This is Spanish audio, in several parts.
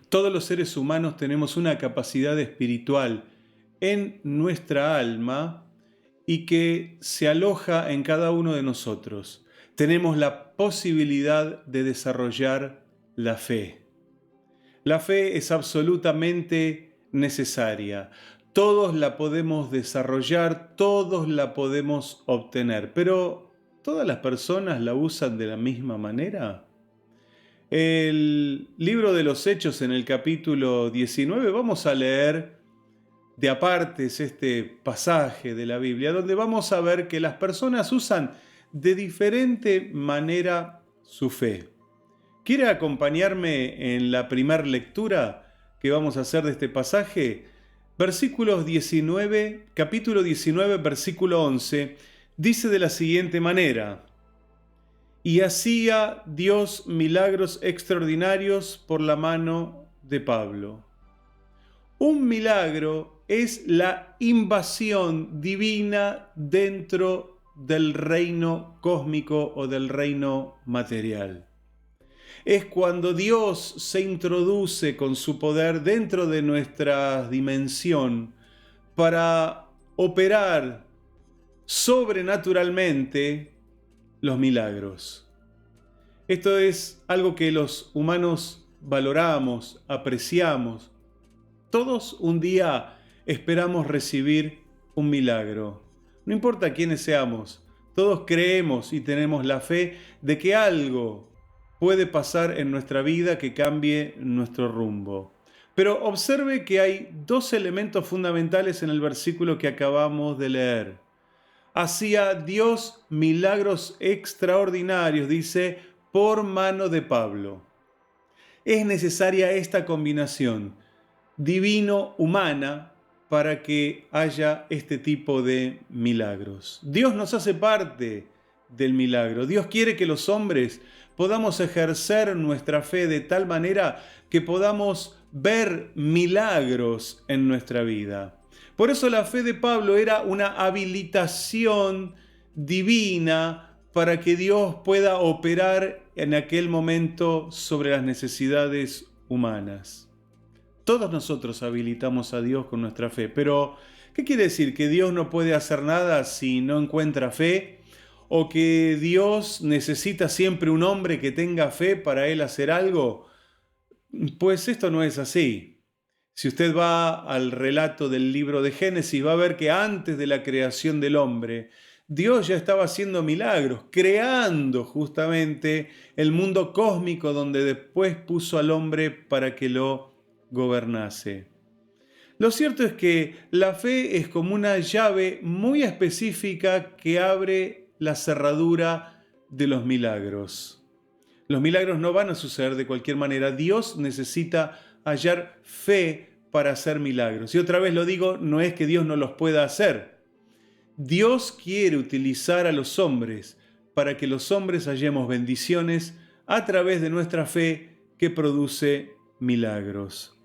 Todos los seres humanos tenemos una capacidad espiritual en nuestra alma y que se aloja en cada uno de nosotros. Tenemos la posibilidad de desarrollar la fe. La fe es absolutamente necesaria. Todos la podemos desarrollar, todos la podemos obtener, pero ¿todas las personas la usan de la misma manera? El libro de los Hechos en el capítulo 19 vamos a leer de apartes este pasaje de la Biblia, donde vamos a ver que las personas usan de diferente manera su fe. ¿Quiere acompañarme en la primera lectura que vamos a hacer de este pasaje? Versículos 19, capítulo 19, versículo 11, dice de la siguiente manera: y hacía Dios milagros extraordinarios por la mano de Pablo. Un milagro es la invasión divina dentro del reino cósmico o del reino material. Es cuando Dios se introduce con su poder dentro de nuestra dimensión para operar sobrenaturalmente los milagros. Esto es algo que los humanos valoramos, apreciamos. Todos un día esperamos recibir un milagro. No importa quiénes seamos, todos creemos y tenemos la fe de que algo puede pasar en nuestra vida que cambie nuestro rumbo. Pero observe que hay dos elementos fundamentales en el versículo que acabamos de leer. Hacía Dios milagros extraordinarios, dice, por mano de Pablo. Es necesaria esta combinación divino-humana para que haya este tipo de milagros. Dios nos hace parte del milagro. Dios quiere que los hombres podamos ejercer nuestra fe de tal manera que podamos ver milagros en nuestra vida. Por eso la fe de Pablo era una habilitación divina para que Dios pueda operar en aquel momento sobre las necesidades humanas. Todos nosotros habilitamos a Dios con nuestra fe, pero ¿qué quiere decir? ¿Que Dios no puede hacer nada si no encuentra fe? ¿O que Dios necesita siempre un hombre que tenga fe para él hacer algo? Pues esto no es así. Si usted va al relato del libro de Génesis, va a ver que antes de la creación del hombre, Dios ya estaba haciendo milagros, creando justamente el mundo cósmico donde después puso al hombre para que lo gobernase. Lo cierto es que la fe es como una llave muy específica que abre la cerradura de los milagros. Los milagros no van a suceder de cualquier manera. Dios necesita hallar fe para hacer milagros. Y otra vez lo digo, no es que Dios no los pueda hacer. Dios quiere utilizar a los hombres para que los hombres hallemos bendiciones a través de nuestra fe que produce milagros.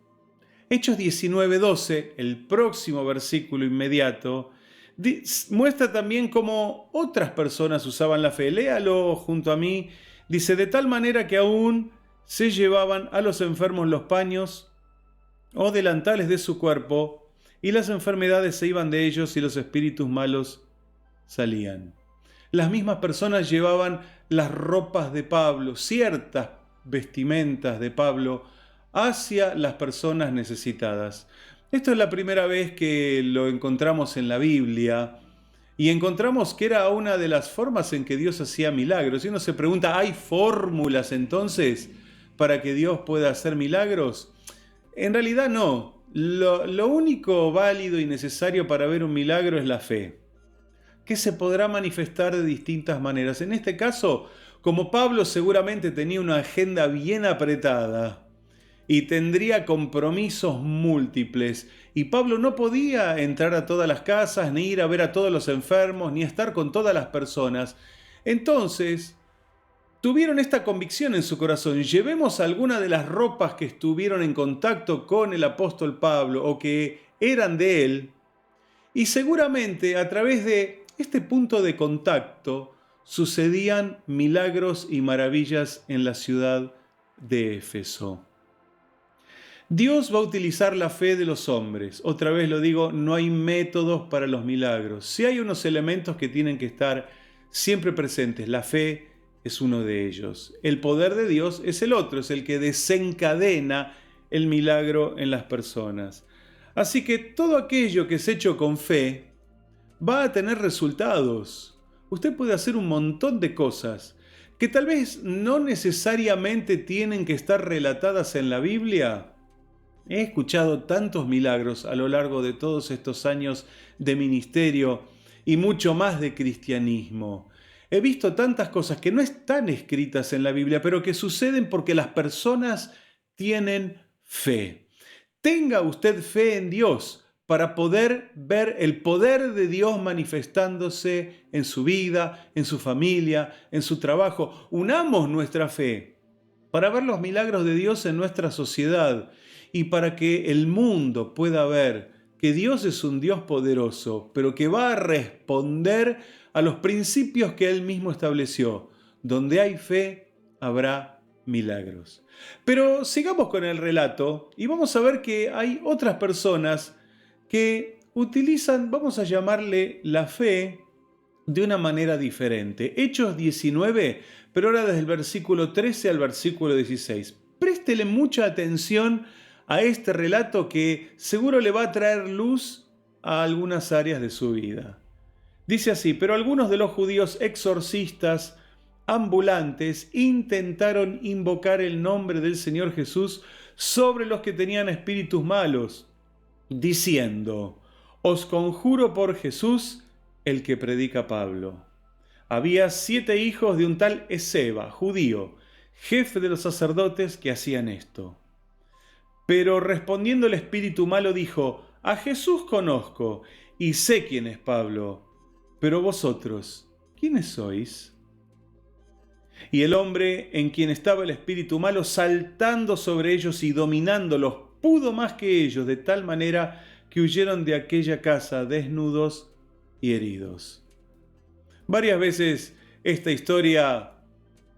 Hechos 19:12, el próximo versículo inmediato, muestra también cómo otras personas usaban la fe. Léalo junto a mí. Dice, de tal manera que aún se llevaban a los enfermos los paños o delantales de su cuerpo, y las enfermedades se iban de ellos y los espíritus malos salían. Las mismas personas llevaban las ropas de Pablo, ciertas vestimentas de Pablo, hacia las personas necesitadas. Esto es la primera vez que lo encontramos en la Biblia y encontramos que era una de las formas en que Dios hacía milagros. Y uno se pregunta, ¿hay fórmulas entonces para que Dios pueda hacer milagros? En realidad no. Lo único válido y necesario para ver un milagro es la fe, que se podrá manifestar de distintas maneras. En este caso, como Pablo seguramente tenía una agenda bien apretada y tendría compromisos múltiples, y Pablo no podía entrar a todas las casas, ni ir a ver a todos los enfermos, ni estar con todas las personas, entonces tuvieron esta convicción en su corazón: llevemos alguna de las ropas que estuvieron en contacto con el apóstol Pablo o que eran de él, y seguramente a través de este punto de contacto sucedían milagros y maravillas en la ciudad de Éfeso. Dios va a utilizar la fe de los hombres. Otra vez lo digo, no hay métodos para los milagros. Sí hay unos elementos que tienen que estar siempre presentes. La fe es uno de ellos. El poder de Dios es el otro, es el que desencadena el milagro en las personas. Así que todo aquello que es hecho con fe va a tener resultados. Usted puede hacer un montón de cosas que tal vez no necesariamente tienen que estar relatadas en la Biblia. He escuchado tantos milagros a lo largo de todos estos años de ministerio y mucho más de cristianismo. He visto tantas cosas que no están escritas en la Biblia, pero que suceden porque las personas tienen fe. Tenga usted fe en Dios para poder ver el poder de Dios manifestándose en su vida, en su familia, en su trabajo. Unamos nuestra fe para ver los milagros de Dios en nuestra sociedad y para que el mundo pueda ver que Dios es un Dios poderoso, pero que va a responder a los principios que Él mismo estableció. Donde hay fe, habrá milagros. Pero sigamos con el relato y vamos a ver que hay otras personas que utilizan, vamos a llamarle la fe, de una manera diferente. Hechos 19, pero ahora desde el versículo 13 al versículo 16. Préstele mucha atención a este relato que seguro le va a traer luz a algunas áreas de su vida. Dice así: pero algunos de los judíos exorcistas ambulantes intentaron invocar el nombre del Señor Jesús sobre los que tenían espíritus malos, diciendo: os conjuro por Jesús, el que predica Pablo. Había 7 hijos de un tal Esceva, judío, jefe de los sacerdotes, que hacían esto. Pero respondiendo el espíritu malo dijo: a Jesús conozco y sé quién es Pablo, pero vosotros, ¿quiénes sois? Y el hombre en quien estaba el espíritu malo, saltando sobre ellos y dominándolos, pudo más que ellos, de tal manera que huyeron de aquella casa desnudos y heridos. Varias veces esta historia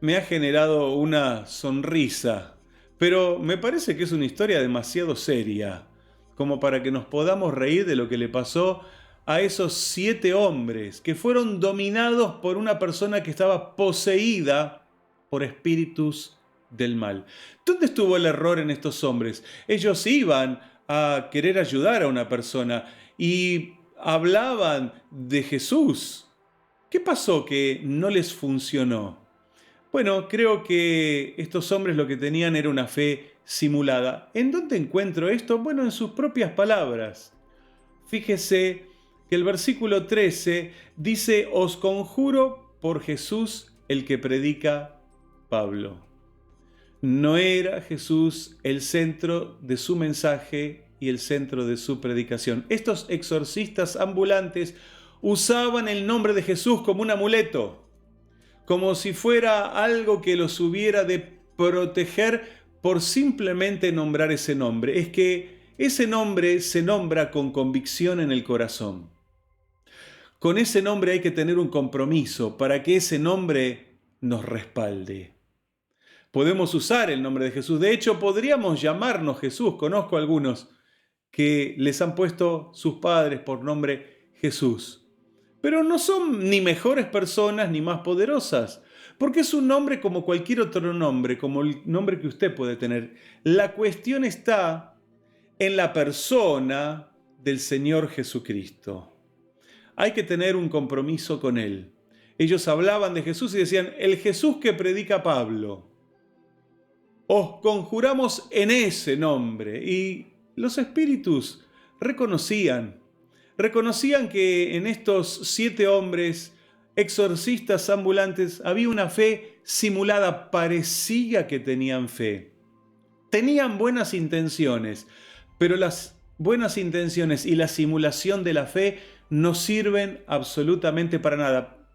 me ha generado una sonrisa, pero me parece que es una historia demasiado seria, como para que nos podamos reír de lo que le pasó a esos 7 hombres que fueron dominados por una persona que estaba poseída por espíritus del mal. ¿Dónde estuvo el error en estos hombres? Ellos iban a querer ayudar a una persona y hablaban de Jesús. ¿Qué pasó que no les funcionó? Bueno, creo que estos hombres lo que tenían era una fe simulada. ¿En dónde encuentro esto? Bueno, en sus propias palabras. Fíjese que el versículo 13 dice: os conjuro por Jesús, el que predica Pablo. No era Jesús el centro de su mensaje y el centro de su predicación. Estos exorcistas ambulantes usaban el nombre de Jesús como un amuleto, como si fuera algo que los hubiera de proteger por simplemente nombrar ese nombre. Es que ese nombre se nombra con convicción en el corazón. Con ese nombre hay que tener un compromiso para que ese nombre nos respalde. Podemos usar el nombre de Jesús. De hecho, podríamos llamarnos Jesús. Conozco a algunos que les han puesto sus padres por nombre Jesús. Pero no son ni mejores personas ni más poderosas, porque es un nombre como cualquier otro nombre, como el nombre que usted puede tener. La cuestión está en la persona del Señor Jesucristo. Hay que tener un compromiso con Él. Ellos hablaban de Jesús y decían: el Jesús que predica Pablo. Os conjuramos en ese nombre. Y los espíritus reconocían que en estos 7 hombres exorcistas ambulantes había una fe simulada. Parecía que tenían fe. Tenían buenas intenciones, pero las buenas intenciones y la simulación de la fe no sirven absolutamente para nada.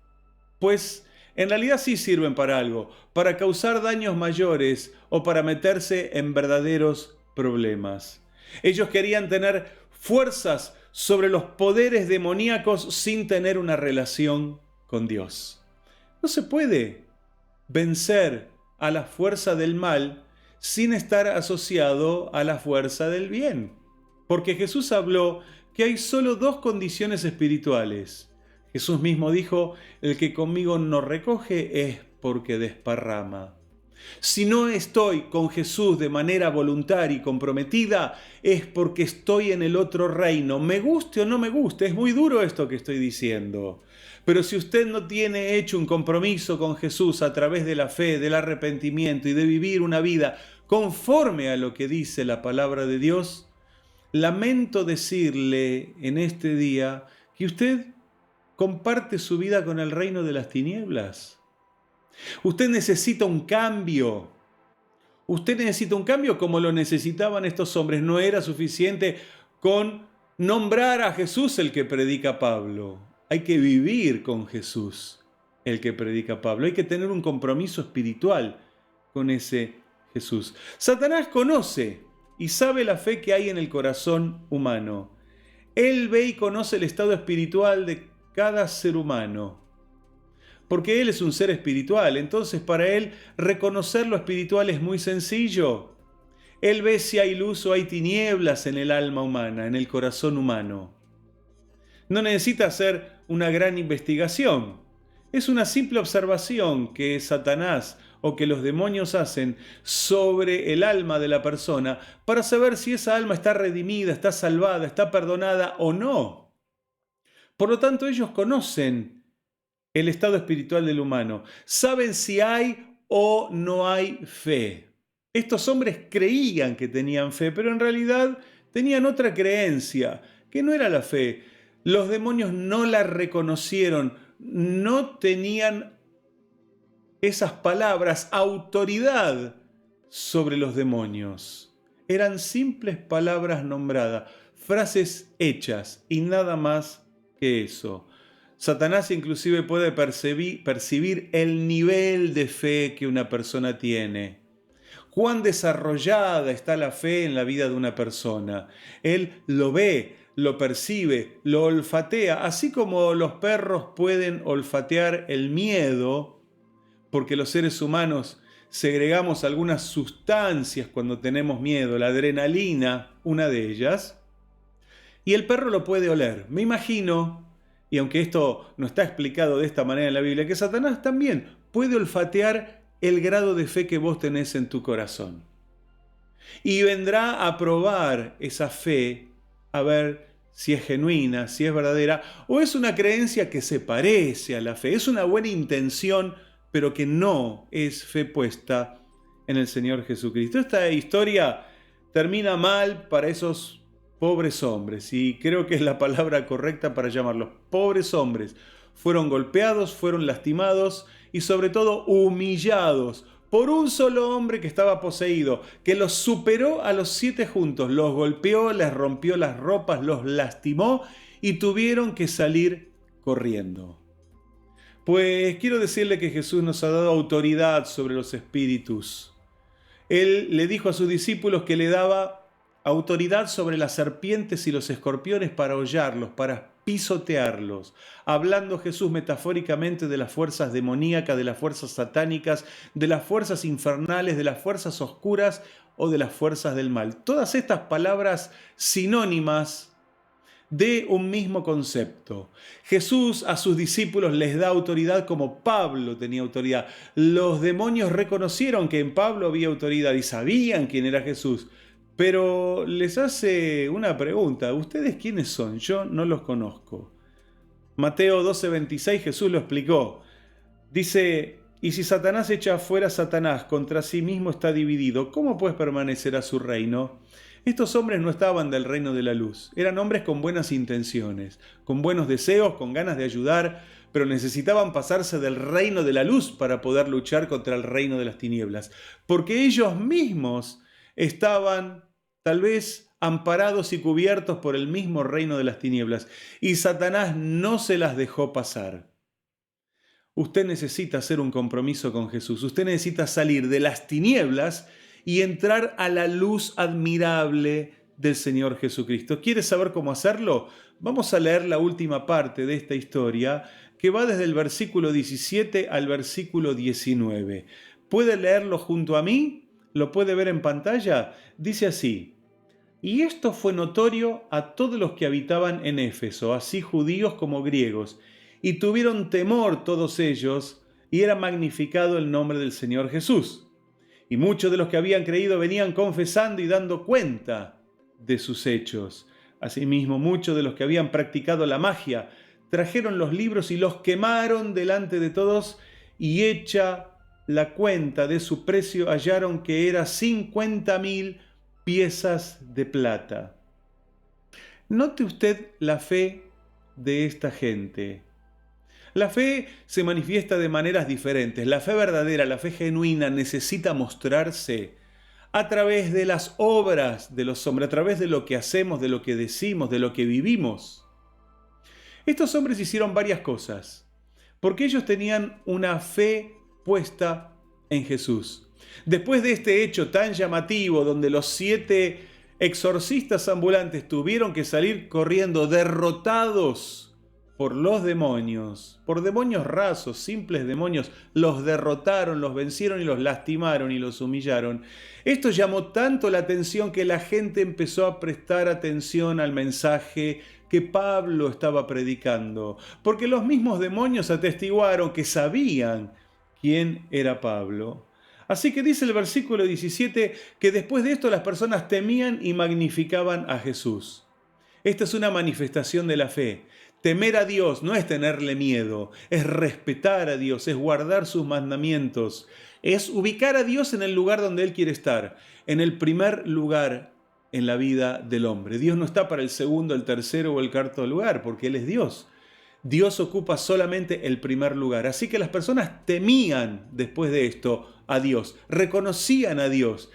Pues en realidad sí sirven para algo, para causar daños mayores o para meterse en verdaderos problemas. Ellos querían tener fuerzas sobre los poderes demoníacos sin tener una relación con Dios. No se puede vencer a la fuerza del mal sin estar asociado a la fuerza del bien. Porque Jesús habló que hay solo dos condiciones espirituales. Jesús mismo dijo, el que conmigo no recoge es porque desparrama. Si no estoy con Jesús de manera voluntaria y comprometida, es porque estoy en el otro reino. Me guste o no me guste, es muy duro esto que estoy diciendo. Pero si usted no tiene hecho un compromiso con Jesús a través de la fe, del arrepentimiento y de vivir una vida conforme a lo que dice la palabra de Dios, lamento decirle en este día que usted comparte su vida con el reino de las tinieblas. Usted necesita un cambio. Usted necesita un cambio como lo necesitaban estos hombres. No era suficiente con nombrar a Jesús el que predica Pablo. Hay que vivir con Jesús el que predica Pablo. Hay que tener un compromiso espiritual con ese Jesús. Satanás conoce y sabe la fe que hay en el corazón humano. Él ve y conoce el estado espiritual de cada ser humano. Porque Él es un ser espiritual, entonces para Él reconocer lo espiritual es muy sencillo. Él ve si hay luz o hay tinieblas en el alma humana, en el corazón humano. No necesita hacer una gran investigación. Es una simple observación que Satanás o que los demonios hacen sobre el alma de la persona para saber si esa alma está redimida, está salvada, está perdonada o no. Por lo tanto, ellos conocen el estado espiritual del humano. Saben si hay o no hay fe. Estos hombres creían que tenían fe, pero en realidad tenían otra creencia, que no era la fe. Los demonios no la reconocieron, no tenían esas palabras, autoridad sobre los demonios. Eran simples palabras nombradas, frases hechas y nada más que eso. Satanás inclusive puede percibir el nivel de fe que una persona tiene. Cuán desarrollada está la fe en la vida de una persona. Él lo ve, lo percibe, lo olfatea, así como los perros pueden olfatear el miedo, porque los seres humanos segregamos algunas sustancias cuando tenemos miedo, la adrenalina, una de ellas, y el perro lo puede oler. Me imagino, y aunque esto no está explicado de esta manera en la Biblia, que Satanás también puede olfatear el grado de fe que vos tenés en tu corazón. Y vendrá a probar esa fe, a ver si es genuina, si es verdadera, o es una creencia que se parece a la fe, es una buena intención, pero que no es fe puesta en el Señor Jesucristo. Esta historia termina mal para esos pobres hombres, y creo que es la palabra correcta para llamarlos. Pobres hombres. Fueron golpeados, fueron lastimados y sobre todo humillados por un solo hombre que estaba poseído, que los superó a los 7 juntos, los golpeó, les rompió las ropas, los lastimó y tuvieron que salir corriendo. Pues quiero decirle que Jesús nos ha dado autoridad sobre los espíritus. Él le dijo a sus discípulos que le daba autoridad sobre las serpientes y los escorpiones para hollarlos, para pisotearlos, hablando Jesús metafóricamente de las fuerzas demoníacas, de las fuerzas satánicas, de las fuerzas infernales, de las fuerzas oscuras o de las fuerzas del mal. Todas estas palabras sinónimas de un mismo concepto. Jesús a sus discípulos les da autoridad como Pablo tenía autoridad. Los demonios reconocieron que en Pablo había autoridad y sabían quién era Jesús. Pero les hace una pregunta. ¿Ustedes quiénes son? Yo no los conozco. Mateo 12:26 Jesús lo explicó. Dice, y si Satanás echa fuera a Satanás, contra sí mismo está dividido, ¿cómo pues permanecerá su reino? Estos hombres no estaban del reino de la luz. Eran hombres con buenas intenciones, con buenos deseos, con ganas de ayudar, pero necesitaban pasarse del reino de la luz para poder luchar contra el reino de las tinieblas. Porque ellos mismos estaban tal vez amparados y cubiertos por el mismo reino de las tinieblas, y Satanás no se las dejó pasar. Usted necesita hacer un compromiso con Jesús. Usted necesita salir de las tinieblas y entrar a la luz admirable del Señor Jesucristo. ¿Quiere saber cómo hacerlo? Vamos a leer la última parte de esta historia, que va desde el versículo 17 al versículo 19. ¿Puede leerlo junto a mí? ¿Lo puede ver en pantalla? Dice así: y esto fue notorio a todos los que habitaban en Éfeso, así judíos como griegos, y tuvieron temor todos ellos, y era magnificado el nombre del Señor Jesús. Y muchos de los que habían creído venían confesando y dando cuenta de sus hechos. Asimismo, muchos de los que habían practicado la magia trajeron los libros y los quemaron delante de todos, y hecha la cuenta de su precio hallaron que era 50.000 piezas de plata. Note usted la fe de esta gente. La fe se manifiesta de maneras diferentes. La fe verdadera, la fe genuina, necesita mostrarse a través de las obras de los hombres, a través de lo que hacemos, de lo que decimos, de lo que vivimos. Estos hombres hicieron varias cosas, porque ellos tenían una fe puesta en Jesús. Después de este hecho tan llamativo, donde los 7 exorcistas ambulantes tuvieron que salir corriendo derrotados por los demonios, por demonios rasos, simples demonios, los derrotaron, los vencieron y los lastimaron y los humillaron. Esto llamó tanto la atención que la gente empezó a prestar atención al mensaje que Pablo estaba predicando, porque los mismos demonios atestiguaron que sabían quién era Pablo. Así que dice el versículo 17 que después de esto las personas temían y magnificaban a Jesús. Esta es una manifestación de la fe. Temer a Dios no es tenerle miedo, es respetar a Dios, es guardar sus mandamientos, es ubicar a Dios en el lugar donde Él quiere estar, en el primer lugar en la vida del hombre. Dios no está para el segundo, el tercero o el cuarto lugar, porque Él es Dios. Dios ocupa solamente el primer lugar. Así que las personas temían después de esto a Dios, reconocían a Dios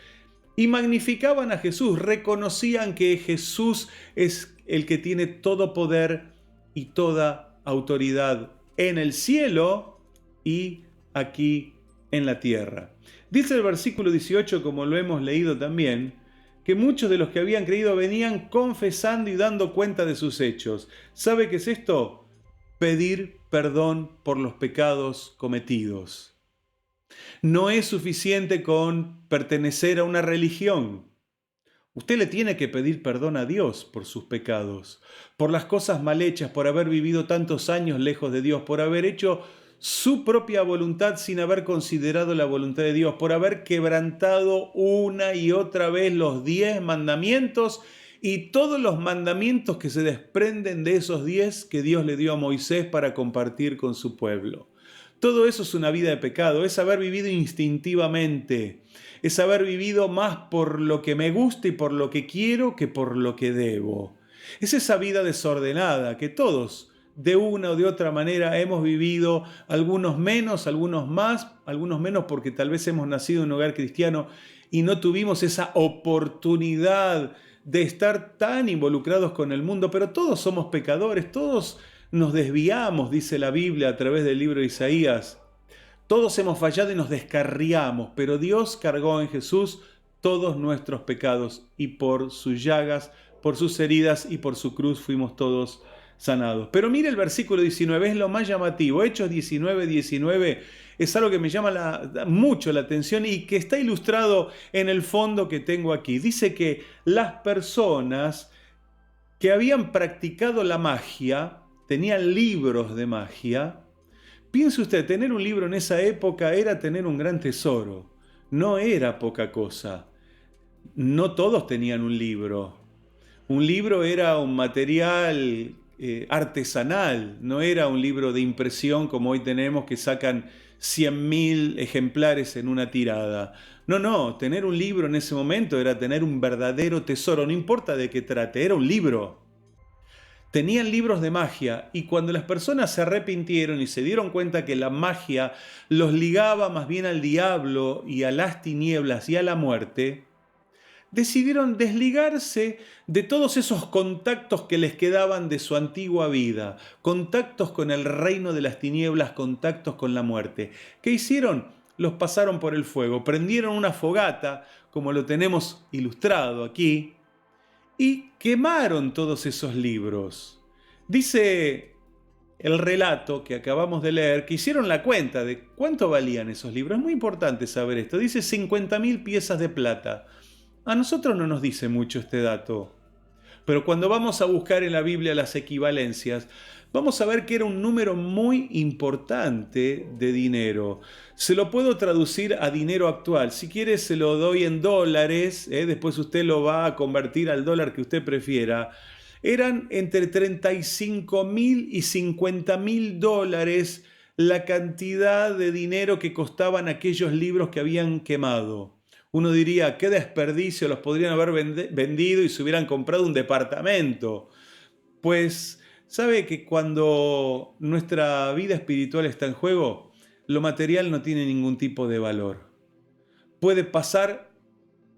y magnificaban a Jesús, reconocían que Jesús es el que tiene todo poder y toda autoridad en el cielo y aquí en la tierra. Dice el versículo 18, como lo hemos leído también, que muchos de los que habían creído venían confesando y dando cuenta de sus hechos. ¿Sabe qué es esto? Pedir perdón por los pecados cometidos. No es suficiente con pertenecer a una religión. Usted le tiene que pedir perdón a Dios por sus pecados, por las cosas mal hechas, por haber vivido tantos años lejos de Dios, por haber hecho su propia voluntad sin haber considerado la voluntad de Dios, por haber quebrantado una y otra vez los 10 mandamientos y todos los mandamientos que se desprenden de esos 10 que Dios le dio a Moisés para compartir con su pueblo. Todo eso es una vida de pecado, es haber vivido instintivamente, es haber vivido más por lo que me gusta y por lo que quiero que por lo que debo. Es esa vida desordenada que todos, de una o de otra manera, hemos vivido, algunos menos, algunos más, algunos menos porque tal vez hemos nacido en un hogar cristiano y no tuvimos esa oportunidad de estar tan involucrados con el mundo, pero todos somos pecadores, todos nos desviamos, dice la Biblia a través del libro de Isaías. Todos hemos fallado y nos descarriamos, pero Dios cargó en Jesús todos nuestros pecados y por sus llagas, por sus heridas y por su cruz fuimos todos sanados. Pero mire el versículo 19, es lo más llamativo. Hechos 19 es algo que me llama mucho la atención y que está ilustrado en el fondo que tengo aquí. Dice que las personas que habían practicado la magia, tenían libros de magia. Piense usted, tener un libro en esa época era tener un gran tesoro, no era poca cosa. No todos tenían un libro. Un libro era un material artesanal, no era un libro de impresión como hoy tenemos que sacan 100.000 ejemplares en una tirada. No, tener un libro en ese momento era tener un verdadero tesoro, no importa de qué trate, era un libro. Tenían libros de magia y cuando las personas se arrepintieron y se dieron cuenta que la magia los ligaba más bien al diablo y a las tinieblas y a la muerte, decidieron desligarse de todos esos contactos que les quedaban de su antigua vida, contactos con el reino de las tinieblas, contactos con la muerte. ¿Qué hicieron? Los pasaron por el fuego, prendieron una fogata, como lo tenemos ilustrado aquí, y quemaron todos esos libros. Dice el relato que acabamos de leer, que hicieron la cuenta de cuánto valían esos libros. Es muy importante saber esto. Dice 50.000 piezas de plata. A nosotros no nos dice mucho este dato. Pero cuando vamos a buscar en la Biblia las equivalencias, vamos a ver que era un número muy importante de dinero. Se lo puedo traducir a dinero actual. Si quiere se lo doy en dólares, después usted lo va a convertir al dólar que usted prefiera. Eran entre 35.000 y 50.000 dólares la cantidad de dinero que costaban aquellos libros que habían quemado. Uno diría, qué desperdicio, los podrían haber vendido y se hubieran comprado un departamento. Pues, ¿sabe que cuando nuestra vida espiritual está en juego, lo material no tiene ningún tipo de valor? Puede pasar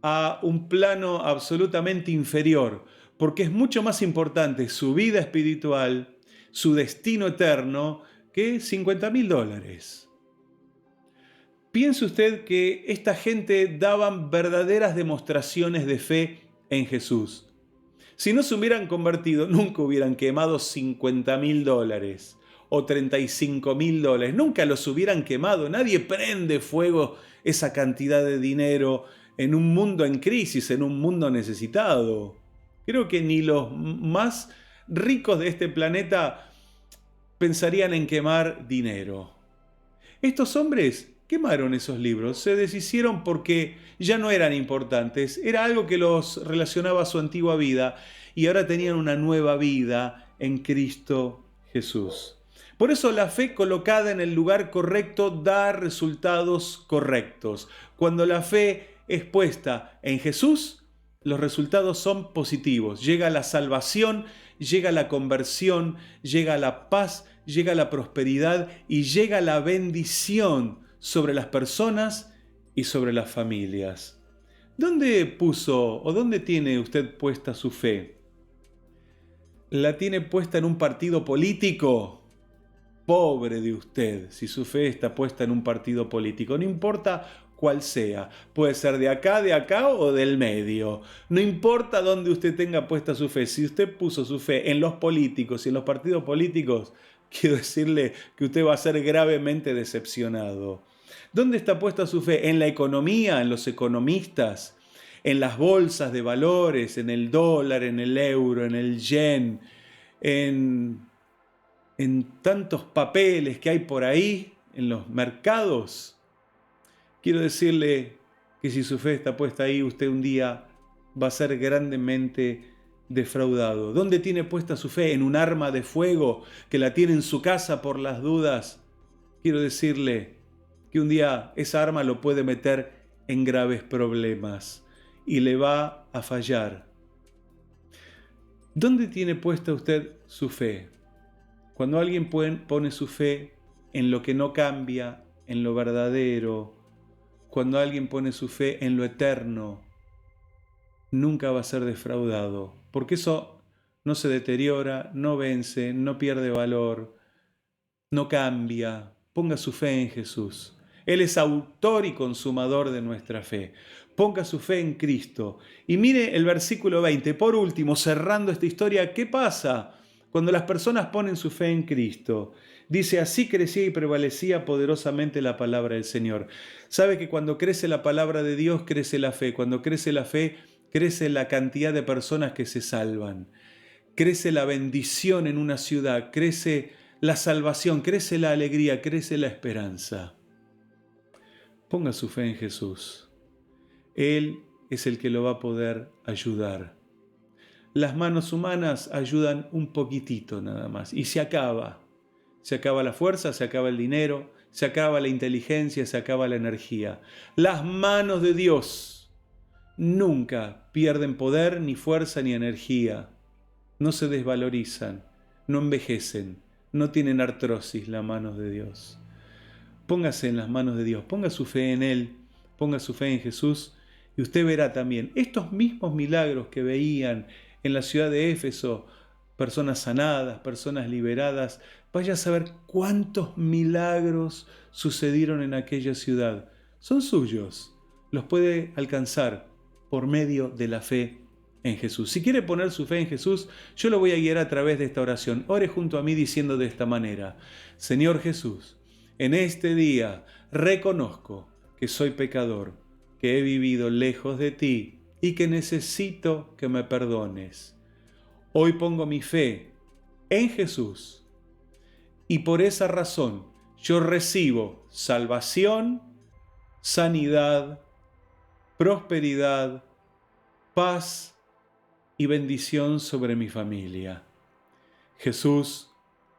a un plano absolutamente inferior, porque es mucho más importante su vida espiritual, su destino eterno, que 50.000 dólares. Piense usted que esta gente daban verdaderas demostraciones de fe en Jesús. Si no se hubieran convertido, nunca hubieran quemado 50.000 dólares o 35.000 dólares. Nunca los hubieran quemado. Nadie prende fuego esa cantidad de dinero en un mundo en crisis, en un mundo necesitado. Creo que ni los más ricos de este planeta pensarían en quemar dinero. Estos hombres quemaron esos libros, se deshicieron porque ya no eran importantes, era algo que los relacionaba a su antigua vida y ahora tenían una nueva vida en Cristo Jesús. Por eso la fe colocada en el lugar correcto da resultados correctos. Cuando la fe es puesta en Jesús, los resultados son positivos. Llega la salvación, llega la conversión, llega la paz, llega la prosperidad y llega la bendición sobre las personas y sobre las familias. ¿Dónde puso o dónde tiene usted puesta su fe? ¿La tiene puesta en un partido político? Pobre de usted si su fe está puesta en un partido político. No importa cuál sea. Puede ser de acá o del medio. No importa dónde usted tenga puesta su fe. Si usted puso su fe en los políticos y en los partidos políticos, quiero decirle que usted va a ser gravemente decepcionado. ¿Dónde está puesta su fe? ¿En la economía, en los economistas, en las bolsas de valores, en el dólar, en el euro, en el yen, en tantos papeles que hay por ahí, en los mercados? Quiero decirle que si su fe está puesta ahí, usted un día va a ser grandemente defraudado. ¿Dónde tiene puesta su fe? ¿En un arma de fuego que la tiene en su casa por las dudas? Quiero decirle que un día esa arma lo puede meter en graves problemas y le va a fallar. ¿Dónde tiene puesta usted su fe? Cuando alguien pone su fe en lo que no cambia, en lo verdadero, cuando alguien pone su fe en lo eterno, nunca va a ser defraudado, porque eso no se deteriora, no vence, no pierde valor, no cambia. Ponga su fe en Jesús. Él es autor y consumador de nuestra fe. Ponga su fe en Cristo. Y mire el versículo 20. Por último, cerrando esta historia, ¿qué pasa cuando las personas ponen su fe en Cristo? Dice, así crecía y prevalecía poderosamente la palabra del Señor. ¿Sabe que cuando crece la palabra de Dios, crece la fe? Cuando crece la fe, crece la cantidad de personas que se salvan. Crece la bendición en una ciudad, crece la salvación, crece la alegría, crece la esperanza. Ponga su fe en Jesús. Él es el que lo va a poder ayudar. Las manos humanas ayudan un poquitito nada más y se acaba. Se acaba la fuerza, se acaba el dinero, se acaba la inteligencia, se acaba la energía. Las manos de Dios nunca pierden poder, ni fuerza, ni energía. No se desvalorizan, no envejecen, no tienen artrosis las manos de Dios. Póngase en las manos de Dios, ponga su fe en Él, ponga su fe en Jesús y usted verá también estos mismos milagros que veían en la ciudad de Éfeso, personas sanadas, personas liberadas. Vaya a saber cuántos milagros sucedieron en aquella ciudad. Son suyos, los puede alcanzar por medio de la fe en Jesús. Si quiere poner su fe en Jesús, yo lo voy a guiar a través de esta oración. Ore junto a mí diciendo de esta manera: Señor Jesús, en este día reconozco que soy pecador, que he vivido lejos de ti y que necesito que me perdones. Hoy pongo mi fe en Jesús y por esa razón yo recibo salvación, sanidad, prosperidad, paz y bendición sobre mi familia. Jesús,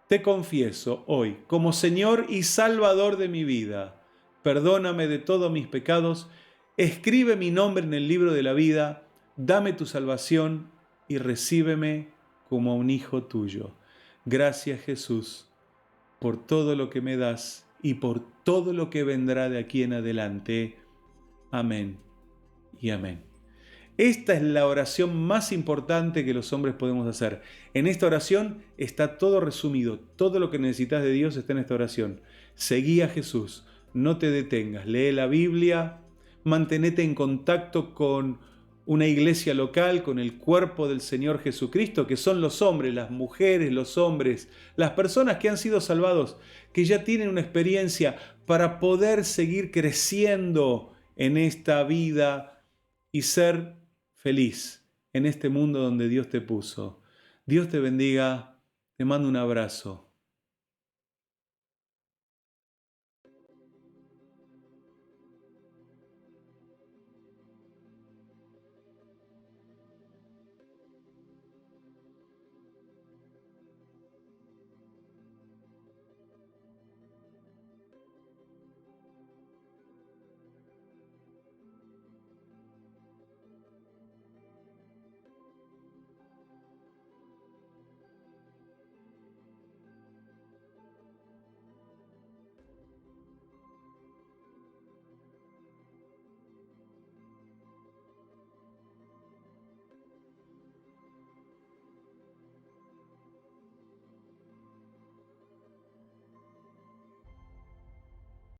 te confieso hoy como Señor y Salvador de mi vida. Perdóname de todos mis pecados, escribe mi nombre en el libro de la vida, dame tu salvación y recíbeme como un hijo tuyo. Gracias, Jesús, por todo lo que me das y por todo lo que vendrá de aquí en adelante. Amén y amén. Esta es la oración más importante que los hombres podemos hacer. En esta oración está todo resumido. Todo lo que necesitas de Dios está en esta oración. Seguí a Jesús, no te detengas. Lee la Biblia, mantenete en contacto con una iglesia local, con el cuerpo del Señor Jesucristo, que son los hombres, las mujeres, los hombres, las personas que han sido salvados, que ya tienen una experiencia para poder seguir creciendo en esta vida y ser feliz en este mundo donde Dios te puso. Dios te bendiga, te mando un abrazo.